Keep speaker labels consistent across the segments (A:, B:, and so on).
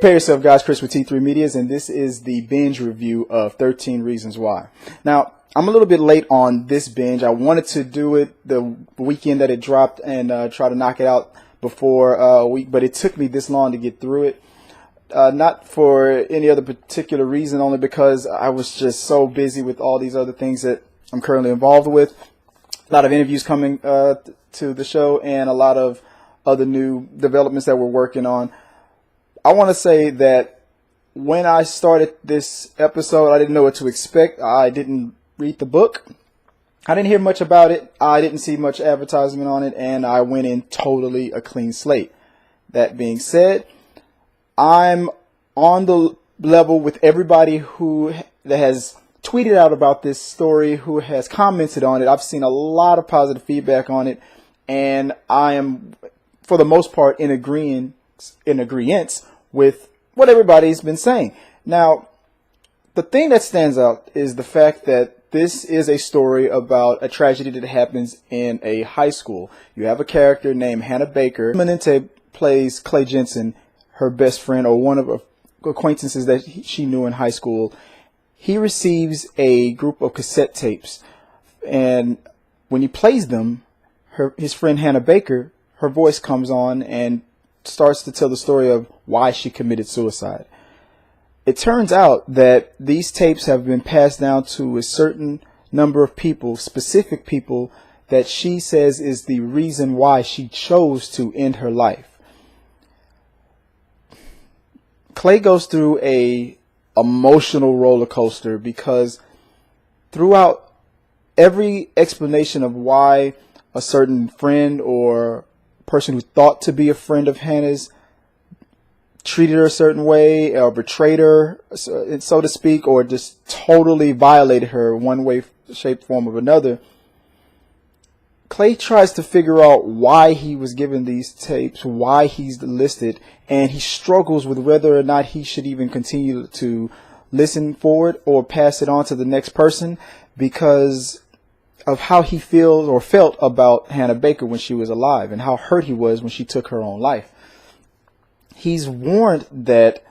A: Prepare yourself, guys. Chris with T3 Medias, and this is the binge review of 13 Reasons Why. Now, I'm a little bit late on this binge. I wanted to do it the weekend that it dropped and try to knock it out before a week, but it took me this long to get through it. Not for any other particular reason, only because I was just so busy with all these other things that I'm currently involved with. A lot of interviews coming to the show and a lot of other new developments that we're working on. I want to say that when I started this episode, I didn't know what to expect. I didn't read the book. I didn't hear much about it. I didn't see much advertisement on it, and I went in totally a clean slate. That being said, I'm on the level with everybody that has tweeted out about this story, who has commented on it. I've seen a lot of positive feedback on it, and I am, for the most part, in agreement with what everybody's been saying. Now, the thing that stands out is the fact that this is a story about a tragedy that happens in a high school. You have a character named Hannah Baker. Manente plays Clay Jensen, her best friend or one of her acquaintances that she knew in high school. He receives a group of cassette tapes, and when he plays them, his friend Hannah Baker, her voice comes on and starts to tell the story of why she committed suicide. It turns out that these tapes have been passed down to a certain number of people, specific people, that she says is the reason why she chose to end her life. Clay goes through a emotional roller coaster because throughout every explanation of why a certain friend or person who thought to be a friend of Hannah's treated her a certain way or betrayed her, so to speak, or just totally violated her one way, shape, form, or another, Clay tries to figure out why he was given these tapes, why he's listed, and he struggles with whether or not he should even continue to listen forward or pass it on to the next person because of how he feels or felt about Hannah Baker when she was alive and how hurt he was when she took her own life. He's warned that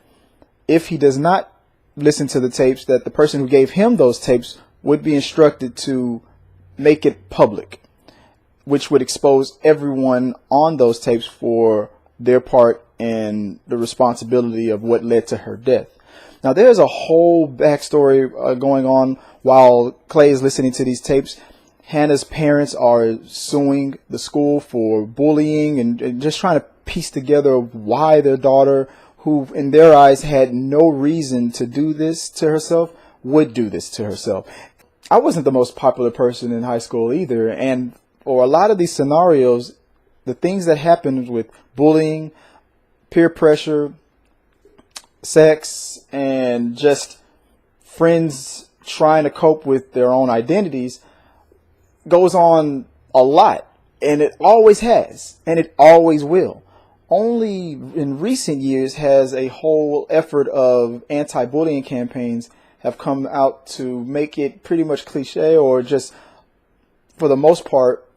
A: if he does not listen to the tapes, that the person who gave him those tapes would be instructed to make it public, which would expose everyone on those tapes for their part in the responsibility of what led to her death. Now, there's a whole backstory going on while Clay is listening to these tapes. Hannah's parents are suing the school for bullying and just trying to piece together why their daughter, who in their eyes had no reason to do this to herself, would do this to herself. I wasn't the most popular person in high school either, and for a lot of these scenarios, the things that happen with bullying, peer pressure, sex, and just friends trying to cope with their own identities goes on a lot, and it always has, and it always will. Only in recent years has a whole effort of anti-bullying campaigns have come out to make it pretty much cliche, or just for the most part,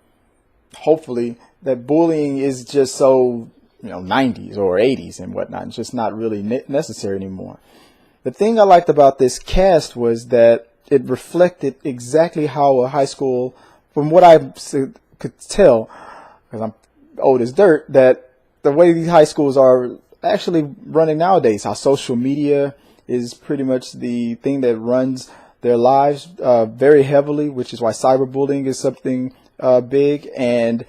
A: hopefully, that bullying is just so 90s or 80s and whatnot. It's just not really necessary anymore. The thing I liked about this cast was that it reflected exactly how a high school, from what I could tell, because I'm old as dirt, that the way these high schools are actually running nowadays, how social media is pretty much the thing that runs their lives very heavily, which is why cyberbullying is something big. And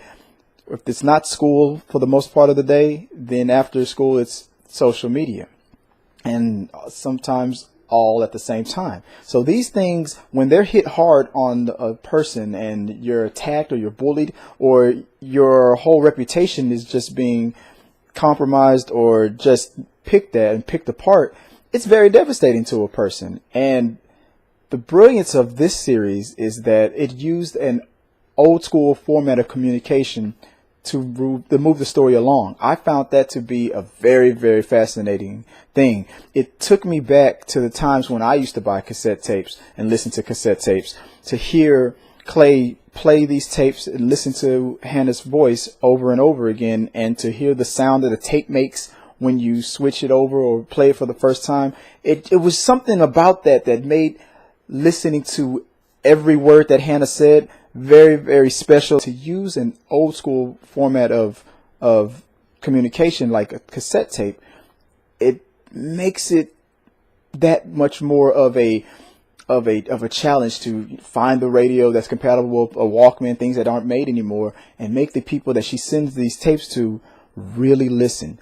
A: if it's not school for the most part of the day, then after school it's social media, and sometimes all at the same time. So these things, when they're hit hard on a person and you're attacked or you're bullied or your whole reputation is just being compromised or just picked at and picked apart, it's very devastating to a person. And the brilliance of this series is that it used an old school format of communication to move the story along. I found that to be a very, very fascinating thing. It took me back to the times when I used to buy cassette tapes and listen to cassette tapes, to hear Clay play these tapes and listen to Hannah's voice over and over again, and to hear the sound that a tape makes when you switch it over or play it for the first time. It was something about that made listening to every word that Hannah said very, very special. To use an old school format of communication like a cassette tape, it makes it that much more of a challenge to find the radio that's compatible with a Walkman, things that aren't made anymore, and make the people that she sends these tapes to really listen.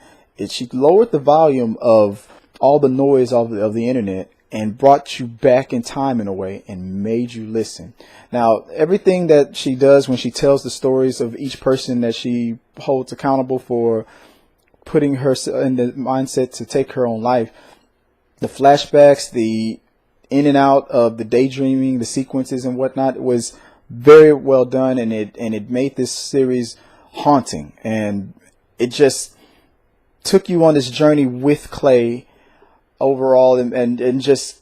A: She lowered the volume of all the noise of the internet and brought you back in time in a way and made you listen. Now, everything that she does when she tells the stories of each person that she holds accountable for putting her in the mindset to take her own life, the flashbacks, the in and out of the daydreaming, the sequences and whatnot, was very well done, and it made this series haunting, and it just took you on this journey with Clay overall, and just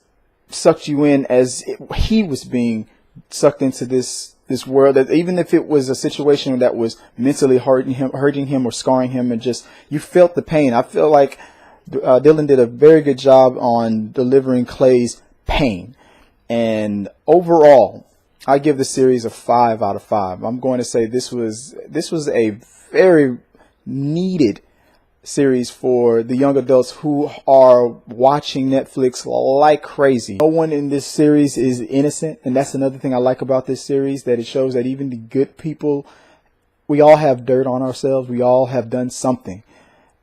A: sucked you in as he was being sucked into this world. That even if it was a situation that was mentally hurting him or scarring him, and just you felt the pain. I feel like Dylan did a very good job on delivering Clay's pain, and overall I give the series a 5 out of 5. I'm going to say this was a very needed series for the young adults who are watching Netflix like crazy. No one in this series is innocent, and that's another thing I like about this series, that it shows that even the good people, we all have dirt on ourselves. We all have done something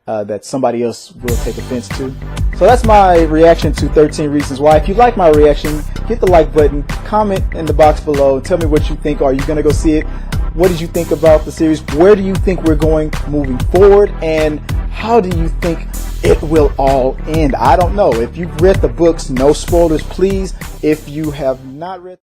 A: that somebody else will take offense to. So that's my reaction to 13 Reasons Why. If you like my reaction, hit the like button, comment in the box below, tell me what you think. Are you going to go see it? What did you think about the series? Where do you think we're going moving forward? And how do you think it will all end? I don't know. If you've read the books, no spoilers, please. If you have not read